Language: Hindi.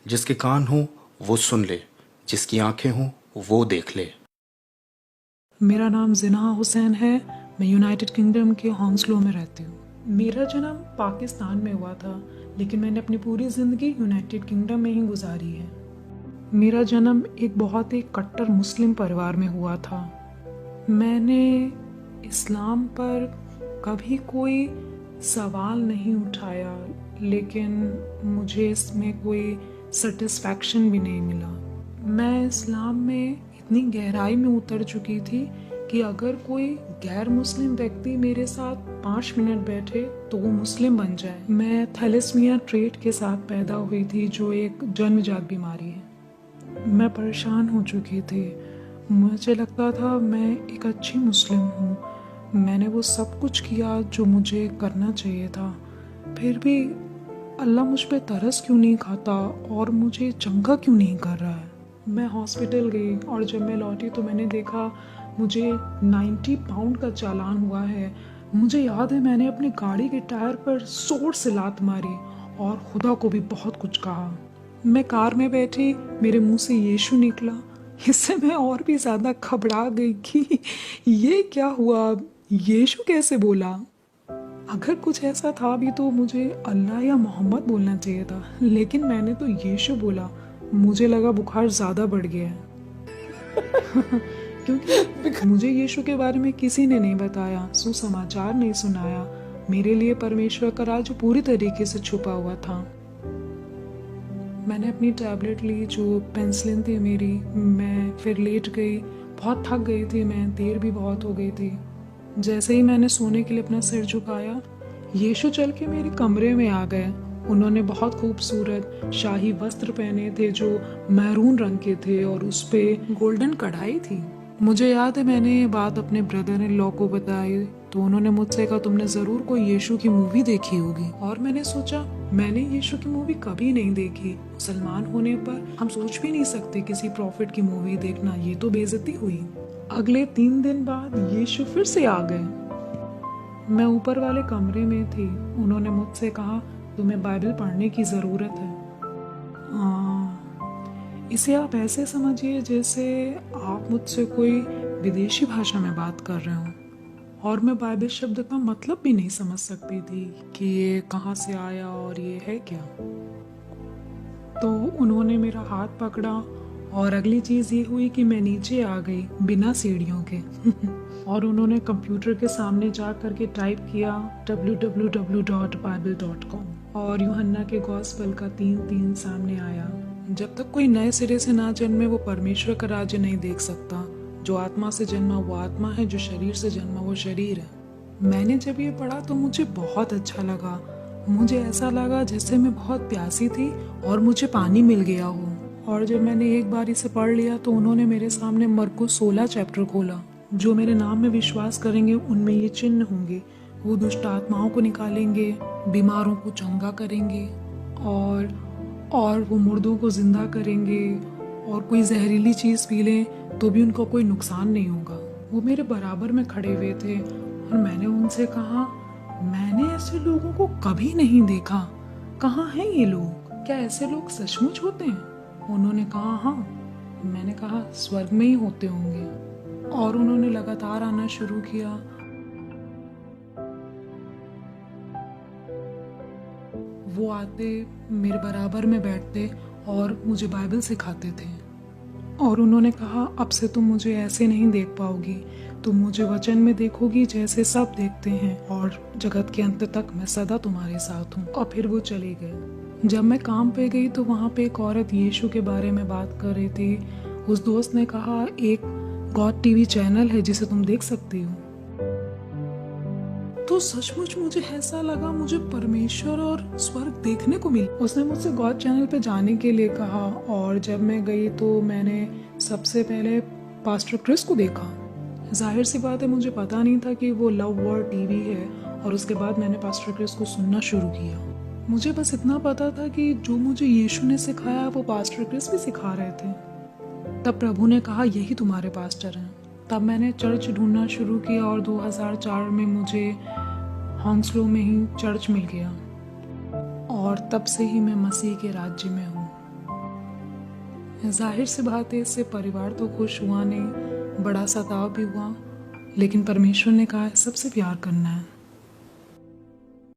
जिसके कान हो वो सुन ले, जिसकी आंखें हों वो देख ले। मेरा नाम जिन्हा हुसैन है। मैं यूनाइटेड किंगडम के हॉन्सलो में रहती हूँ। मेरा जन्म पाकिस्तान में हुआ था, लेकिन मैंने अपनी पूरी ज़िंदगी यूनाइटेड किंगडम में ही गुजारी है। मेरा जन्म एक बहुत ही कट्टर मुस्लिम परिवार में हुआ था। मैंने इस्लाम पर कभी कोई सवाल नहीं उठाया, लेकिन मुझे इसमें कोई सेटिस्फैक्शन भी नहीं मिला। मैं इस्लाम में इतनी गहराई में उतर चुकी थी कि अगर कोई गैर मुस्लिम व्यक्ति मेरे साथ 5 मिनट बैठे तो वो मुस्लिम बन जाए। मैं थैलेसीमिया ट्रेट के साथ पैदा हुई थी, जो एक जन्मजात बीमारी है। मैं परेशान हो चुकी थी। मुझे लगता था मैं एक अच्छी मुस्लिम हूँ। मैंने वो सब कुछ किया जो मुझे करना चाहिए था, फिर भी अल्लाह मुझ पे तरस क्यों नहीं खाता और मुझे चंगा क्यों नहीं कर रहा है। मैं हॉस्पिटल गई और जब मैं लौटी तो मैंने देखा मुझे 90 पाउंड का चालान हुआ है। मुझे याद है मैंने अपनी गाड़ी के टायर पर जोर से लात मारी और खुदा को भी बहुत कुछ कहा। मैं कार में बैठी, मेरे मुंह से यीशु निकला। इससे मैं और भी ज़्यादा घबरा गई कि ये क्या हुआ, यीशु कैसे बोला। अगर कुछ ऐसा था भी तो मुझे अल्लाह या मोहम्मद बोलना चाहिए था, लेकिन मैंने तो यीशु बोला। मुझे लगा बुखार ज़्यादा बढ़ गया है क्योंकि मुझे यीशु के बारे में किसी ने नहीं बताया, सुसमाचार नहीं सुनाया। मेरे लिए परमेश्वर का राज पूरी तरीके से छुपा हुआ था। मैंने अपनी टैबलेट ली, जो पेंसिलिन थी मेरी। मैं फिर लेट गई, बहुत थक गई थी मैं, देर भी बहुत हो गई थी। जैसे ही मैंने सोने के लिए अपना सिर झुकाया, यीशु चल के मेरे कमरे में आ गए। उन्होंने बहुत खूबसूरत शाही वस्त्र पहने थे जो मैरून रंग के थे और उस पे गोल्डन कढ़ाई थी। मुझे याद है मैंने ये बात अपने ब्रदर इन लॉ को बताई तो उन्होंने मुझसे कहा तुमने ज़रूर कोई यीशु की मूवी देखी होगी। और मैंने सोचा मैंने यीशु की मूवी कभी नहीं देखी। मुसलमान होने पर हम सोच भी नहीं सकते किसी प्रॉफिट की मूवी देखना, ये तो बेइज्जती हुई। अगले 3 दिन बाद यीशु फिर से आ गए। मैं ऊपर वाले कमरे में थी। उन्होंने मुझसे कहा तुम्हें बाइबल पढ़ने की ज़रूरत है। इसे आप ऐसे समझिए जैसे आप मुझसे कोई विदेशी भाषा में बात कर रहे हो और मैं बाइबल शब्द का मतलब भी नहीं समझ सकती थी कि ये कहाँ से आया और ये है क्या। तो उन्होंने मेरा हाथ पकड़ा और अगली चीज़ ये हुई कि मैं नीचे आ गई बिना सीढ़ियों के और उन्होंने कंप्यूटर के सामने जा करके टाइप किया www.bible.com और यूहन्ना के गॉस्पेल का 3:3 सामने आया। जब तक कोई नए सिरे से ना जन्मे वो परमेश्वर का राज्य नहीं देख सकता। जो आत्मा से जन्मा वो आत्मा है, जो शरीर से जन्मा वो शरीर है। मैंने जब ये पढ़ा तो मुझे बहुत अच्छा लगा। मुझे ऐसा लगा जैसे मैं बहुत प्यासी थी और मुझे पानी मिल गया हो। और जब मैंने एक बार इसे पढ़ लिया तो उन्होंने मेरे सामने मरकुस 16 चैप्टर खोला। जो मेरे नाम में विश्वास करेंगे उनमें ये चिन्ह होंगे, वो दुष्ट आत्माओं को निकालेंगे, बीमारों को चंगा करेंगे और वो मुर्दों को जिंदा करेंगे और कोई जहरीली चीज़ पी लें तो भी उनको कोई नुकसान नहीं होगा। वो मेरे बराबर में खड़े हुए थे और मैंने उनसे कहा मैंने ऐसे लोगों को कभी नहीं देखा, कहाँ हैं ये लोग, क्या ऐसे लोग सचमुच होते हैं? उन्होंने कहा हाँ। मैंने कहा स्वर्ग में ही होते होंगे। और उन्होंने लगातार आना शुरू किया। वो आते मेरे बराबर में बैठते और मुझे बाइबल सिखाते थे और उन्होंने कहा अब से तुम मुझे ऐसे नहीं देख पाओगी, तुम मुझे वचन में देखोगी जैसे सब देखते हैं और जगत के अंत तक मैं सदा तुम्हारे साथ हूँ। और फिर वो चले गए। जब मैं काम पे गई तो वहाँ पे एक औरत यीशु के बारे में बात कर रही थी। उस दोस्त ने कहा एक गॉड टीवी चैनल है जिसे तुम देख सकती हो। तो सचमुच मुझे ऐसा लगा मुझे परमेश्वर और स्वर्ग देखने को मिला। उसने मुझसे गॉड चैनल पे जाने के लिए कहा और जब मैं गई तो मैंने सबसे पहले पास्टर क्रिस को देखा। जाहिर सी बात है मुझे पता नहीं था कि वो लव वर्ड टीवी है और उसके बाद मैंने पास्टर क्रिस को सुनना शुरू किया। मुझे बस इतना पता था कि जो मुझे यीशु ने सिखाया वो पास्टर क्रिस भी सिखा रहे थे। तब प्रभु ने कहा यही तुम्हारे पास्टर हैं। तब मैंने चर्च ढूंढना शुरू किया और 2004 में मुझे हॉन्सलो में ही चर्च मिल गया और तब से ही मैं मसीह के राज्य में हूँ। जाहिर सी बात है, इससे परिवार तो खुश हुआ नहीं, बड़ा सताव भी हुआ, लेकिन परमेश्वर ने कहा है सबसे प्यार करना है।